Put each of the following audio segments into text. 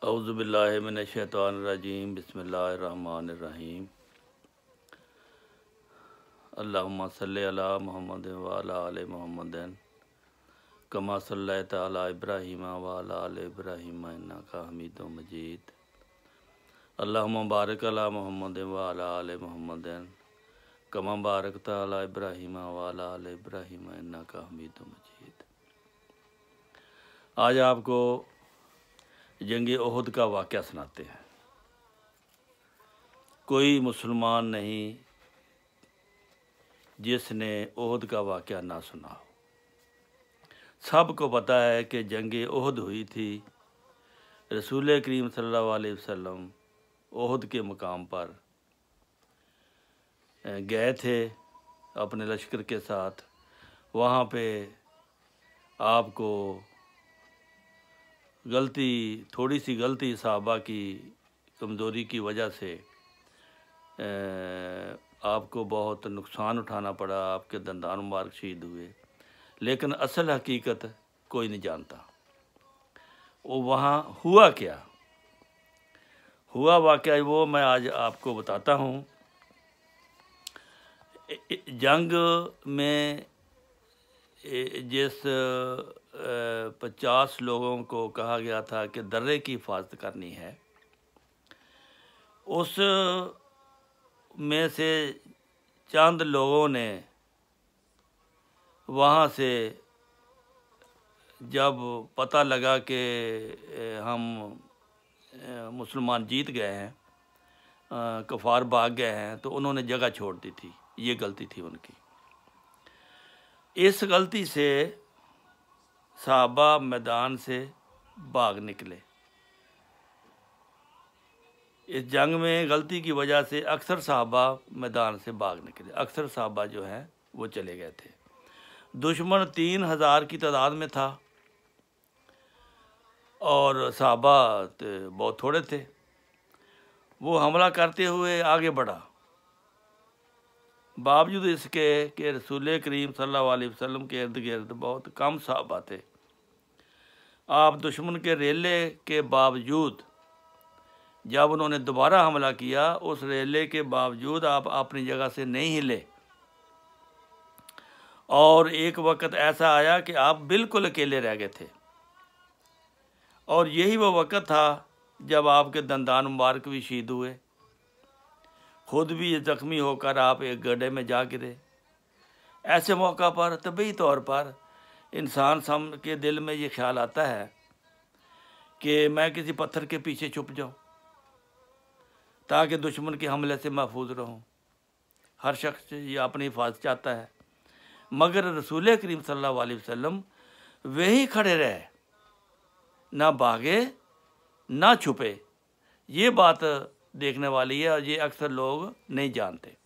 औज़ुबिल्लाहि मिनश्शैतानिर्रजीम बिस्मिल्लाहिर्रहमानिर्रहीम। अल्लाहुम्मा सल्लि अला मुहम्मद व अला आलि मुहम्मदिन कमा सल्लैता अला इब्राहीम व अला आलि इब्राहीम इन्नका हमीदुम मजीद। अल्लाहुम्मा बारिक अला मुहम्मद व अला आलि मुहम्मदिन कमा बारकता अला इब्राहीम व अला आलि इब्राहीम इन्नका हमीदुम मजीद। आज आपको जंग ओहद का वाक़या सुनाते हैं। कोई मुसलमान नहीं जिसने ओहद का वाक़या ना सुना हो। सबको पता है कि जंग ओहद हुई थी। रसूल करीम सल्लल्लाहु अलैहि वसल्लम ओहद के मुकाम पर गए थे अपने लश्कर के साथ। वहाँ पे आपको थोड़ी सी गलती सहाबा की कमज़ोरी की वजह से आपको बहुत नुकसान उठाना पड़ा। आपके दंदान मुबारक शहीद हुए, लेकिन असल हकीकत कोई नहीं जानता। वो वहाँ हुआ क्या हुआ वाक़या वो मैं आज आपको बताता हूँ। जंग में जिस 50 लोगों को कहा गया था कि दर्रे की हिफाजत करनी है, उस में से चंद लोगों ने वहाँ से जब पता लगा कि हम मुसलमान जीत गए हैं, कफ़ार भाग गए हैं, तो उन्होंने जगह छोड़ दी थी। ये गलती थी उनकी। इस गलती से सहाबा मैदान से भाग निकले। इस जंग में गलती की वजह से अक्सर सहाबा मैदान से भाग निकले। अक्सर सहाबा जो हैं वो चले गए थे। दुश्मन 3000 की तादाद में था और सहाबा बहुत थोड़े थे। वो हमला करते हुए आगे बढ़ा, बावजूद इसके कि रसूल करीम सल्लल्लाहु अलैहि वसल्लम के इर्द गिर्द बहुत कम सहाबा थे। आप दुश्मन के रेले के बावजूद जब उन्होंने दोबारा हमला किया, उस रेले के बावजूद आप अपनी जगह से नहीं हिले। और एक वक्त ऐसा आया कि आप बिल्कुल अकेले रह गए थे। और यही वो वक्त था जब आपके दंदान मुबारक भी शहीद हुए। खुद भी ज़ख्मी होकर आप एक गड्ढे में जा गिरे। ऐसे मौका पर तबी तौर पर इंसान के दिल में ये ख्याल आता है कि मैं किसी पत्थर के पीछे छुप जाऊं ताकि दुश्मन के हमले से महफूज रहूं। हर शख्स ये अपनी हिफाजत चाहता है, मगर रसूल करीम सल्लल्लाहु अलैहि वसल्लम वही खड़े रहे, ना भागे ना छुपे। ये बात देखने वाली है और ये अक्सर लोग नहीं जानते।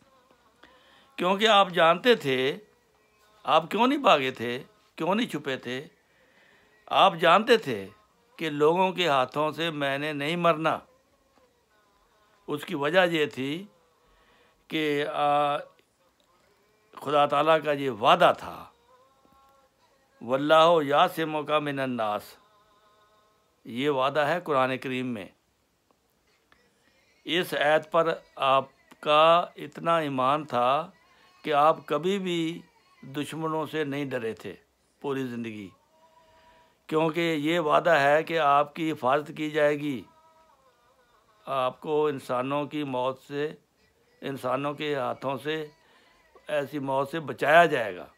क्योंकि आप जानते थे, आप क्यों नहीं भागे थे, क्यों नहीं छुपे थे। आप जानते थे कि लोगों के हाथों से मैंने नहीं मरना। उसकी वजह ये थी कि खुदा ताला का ये वादा था, वल्लाहु यासिमुका मिनन नास। ये वादा है कुरान करीम में। इस आयत पर आपका इतना ईमान था कि आप कभी भी दुश्मनों से नहीं डरे थे पूरी ज़िंदगी, क्योंकि ये वादा है कि आपकी हिफाजत की जाएगी। आपको इंसानों की मौत से, इंसानों के हाथों से ऐसी मौत से बचाया जाएगा।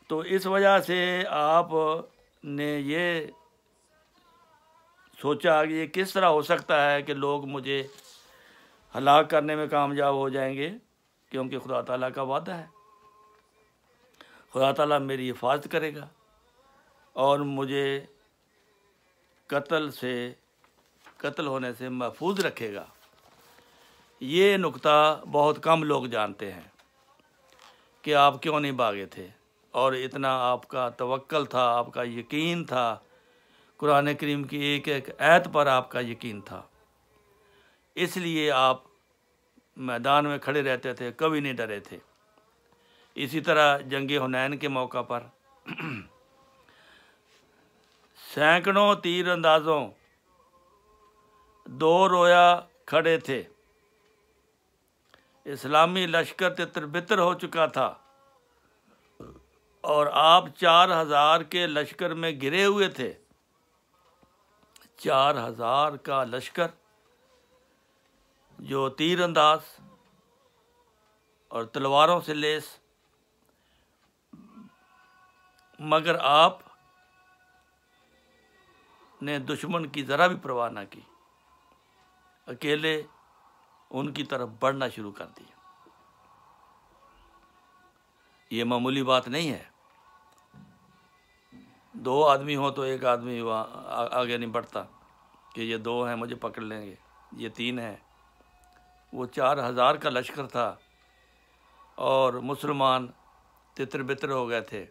तो इस वजह से आपने ये सोचा कि ये किस तरह हो सकता है कि लोग मुझे हलाक करने में कामयाब हो जाएंगे, क्योंकि खुदा ताला का वादा है, खुदा ताला मेरी हिफाजत करेगा और मुझे कत्ल होने से महफूज रखेगा। ये नुक्ता बहुत कम लोग जानते हैं कि आप क्यों नहीं भागे थे। और इतना आपका तवक्कल था, आपका यकीन था, कुरान करीम की एक एक आयत पर आपका यकीन था, इसलिए आप मैदान में खड़े रहते थे, कभी नहीं डरे थे। इसी तरह जंग हुनैन के मौका पर सैकड़ों तीर अंदाज़ों दो रोया खड़े थे। इस्लामी लश्कर तितर-बितर हो चुका था और आप 4000 के लश्कर में गिरे हुए थे। 4000 का लश्कर जो तीर अंदाज और तलवारों से लेस, मगर आप ने दुश्मन की ज़रा भी परवाह ना की, अकेले उनकी तरफ बढ़ना शुरू कर दिया। ये मामूली बात नहीं है। दो आदमी हो तो एक आदमी वहाँ आगे नहीं बढ़ता कि ये दो हैं मुझे पकड़ लेंगे, ये तीन हैं। वो 4000 का लश्कर था और मुसलमान तितर बितर हो गए थे।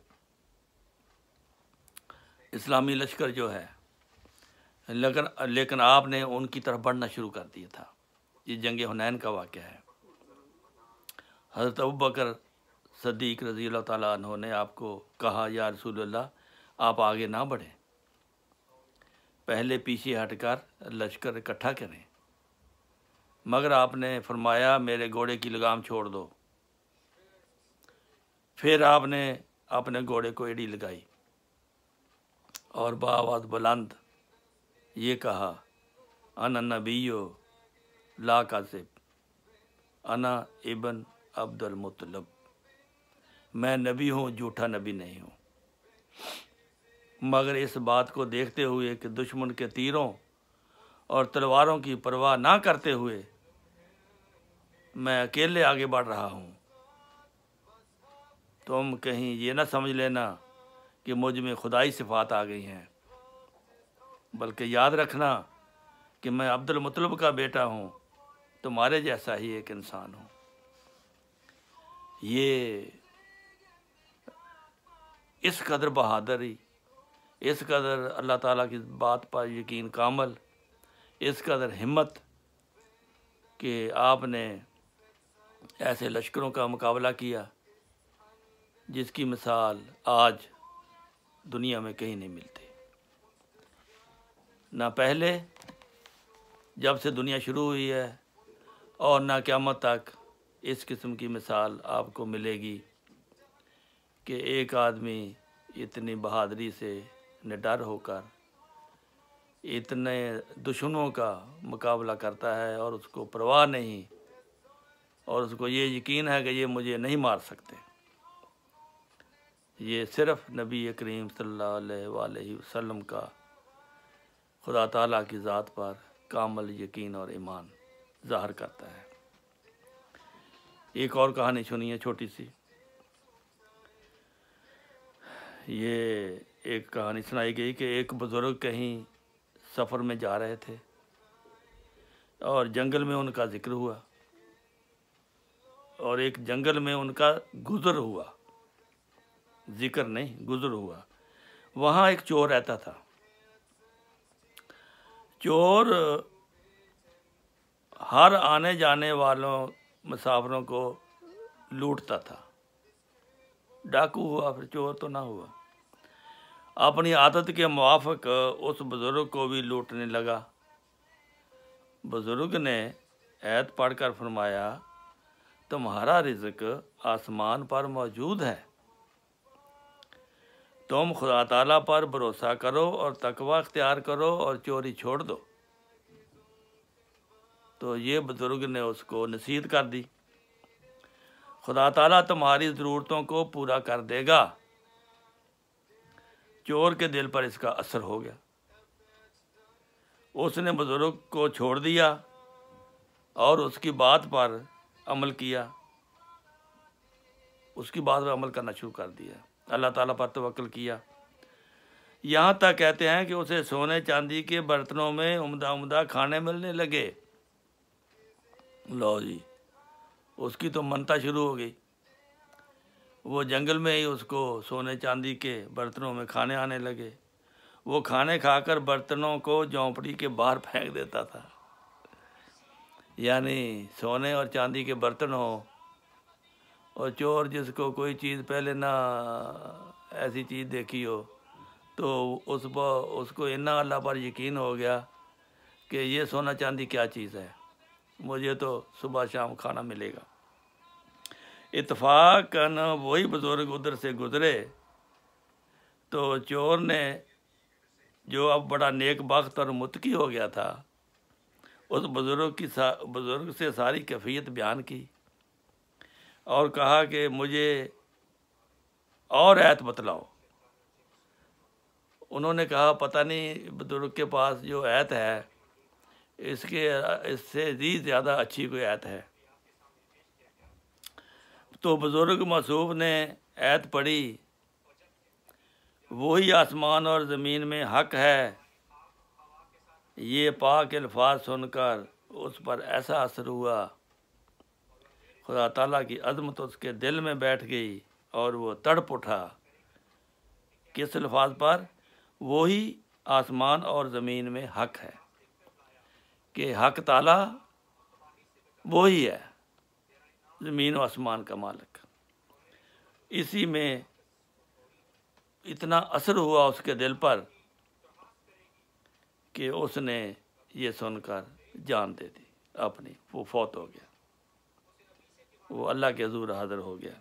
इस्लामी लश्कर जो है, लेकिन आपने उनकी तरफ बढ़ना शुरू कर दिया था। ये जंग हुनैन का वाक़या है। हज़रत अबू बकर सदीक़ रज़ी अल्लाह ताला अन्हु ने आपको कहा, या रसूलल्लाह, आप आगे ना बढ़ें, पहले पीछे हटकर लश्कर इकट्ठा करें। मगर आपने फरमाया, मेरे घोड़े की लगाम छोड़ दो। फिर आपने अपने घोड़े को एड़ी लगाई और बाआवाज़ बुलंद ये कहा, अना नबियो ला काज़िब, अना इब्न अब्दुल मुत्तलिब, मैं नबी हूँ, झूठा नबी नहीं हूँ। मगर इस बात को देखते हुए कि दुश्मन के तीरों और तलवारों की परवाह ना करते हुए मैं अकेले आगे बढ़ रहा हूँ, तुम कहीं ये ना समझ लेना कि मुझ में खुदाई सिफात आ गई हैं, बल्कि याद रखना कि मैं अब्दुल मुत्तलिब का बेटा हूँ, तुम्हारे जैसा ही एक इंसान हूँ। ये इस कदर बहादुरी, इस कदर अल्लाह ताला की बात पर यकीन कामल, इस कदर हिम्मत कि आपने ऐसे लश्करों का मुकाबला किया जिसकी मिसाल आज दुनिया में कहीं नहीं मिलती। ना पहले जब से दुनिया शुरू हुई है और ना क़यामत तक इस किस्म की मिसाल आपको मिलेगी कि एक आदमी इतनी बहादुरी से निडर होकर इतने दुश्मनों का मुकाबला करता है और उसको परवाह नहीं, और उसको ये यकीन है कि ये मुझे नहीं मार सकते। ये सिर्फ़ नबी करीम सल्लल्लाहु अलैहि वसल्लम का खुदा ताला की ज़ात पर कामल यकीन और ईमान ज़ाहिर करता है। एक और कहानी सुनिए छोटी सी। ये एक कहानी सुनाई गई कि एक बुज़ुर्ग कहीं सफ़र में जा रहे थे और जंगल में उनका ज़िक्र हुआ और एक जंगल में उनका गुज़र हुआ, ज़िक्र नहीं गुज़र हुआ। वहाँ एक चोर रहता था। चोर हर आने जाने वालों मुसाफिरों को लूटता था। डाकू हुआ फिर चोर तो ना हुआ। अपनी आदत के मुवाफ़िक उस बुज़ुर्ग को भी लूटने लगा। बुज़ुर्ग ने ऐत पढ़कर फरमाया, तुम्हारा रिज़्क आसमान पर मौजूद है, तुम खुदा ताला पर भरोसा करो और तकवा अख्तियार करो और चोरी छोड़ दो। तो ये बुज़ुर्ग ने उसको नसीहत कर दी, खुदा ताला तुम्हारी ज़रूरतों को पूरा कर देगा। चोर के दिल पर इसका असर हो गया। उसने बुज़ुर्ग को छोड़ दिया और उसकी बात पर अमल किया, उसकी बात पर अमल करना शुरू कर दिया, अल्लाह ताला पर तवक्कुल किया। यहाँ तक कहते हैं कि उसे सोने चांदी के बर्तनों में उम्दा उम्दा खाने मिलने लगे। लो जी, उसकी तो मनता शुरू हो गई। वो जंगल में ही उसको सोने चांदी के बर्तनों में खाने आने लगे। वो खाने खाकर बर्तनों को झोंपड़ी के बाहर फेंक देता था। यानी सोने और चांदी के बर्तन हो और चोर जिसको कोई चीज़ पहले ना ऐसी चीज़ देखी हो, तो उसको इन्ना अल्लाह पर यकीन हो गया कि ये सोना चांदी क्या चीज़ है, मुझे तो सुबह शाम खाना मिलेगा। इत्फाकन वही बुज़ुर्ग उधर से गुज़रे तो चोर ने, जो अब बड़ा नेक बख्त और मुत्की हो गया था, उस बुज़ुर्ग से सारी कैफियत बयान की और कहा कि मुझे और ऐत बतलाओ। उन्होंने कहा पता नहीं बुज़ुर्ग के पास जो ऐत है इससे भी ज़्यादा अच्छी कोई ऐत है। तो बुज़ुर्ग मसूफ़ ने ऐत पढ़ी, वही आसमान और ज़मीन में हक है। ये पाक अल्फाज सुनकर उस पर ऐसा असर हुआ, खुदा ताला की अज़मत उसके दिल में बैठ गई और वो तड़प उठा। किस अल्फाज पर? वही आसमान और ज़मीन में हक है, कि हक ताला वही है, ज़मीन व आसमान का मालिक। इसी में इतना असर हुआ उसके दिल पर कि उसने ये सुनकर जान दे दी अपनी, वो फौत हो गया, वो अल्लाह के हुज़ूर हाज़िर हो गया।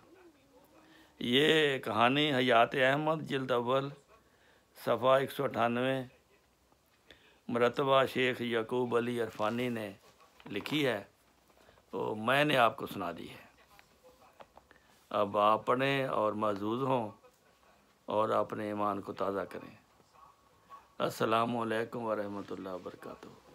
ये कहानी हयात अहमद जिल्द अव्वल सफ़ा 198 मरतबा शेख यकूब अली अरफानी ने लिखी है, तो मैंने आपको सुना दी है। अब आप पढ़ें और महज़ूज़ हों और अपने ईमान को ताज़ा करें। अस्सलामु अलैकुम व रहमतुल्लाहि व बरकातुहू।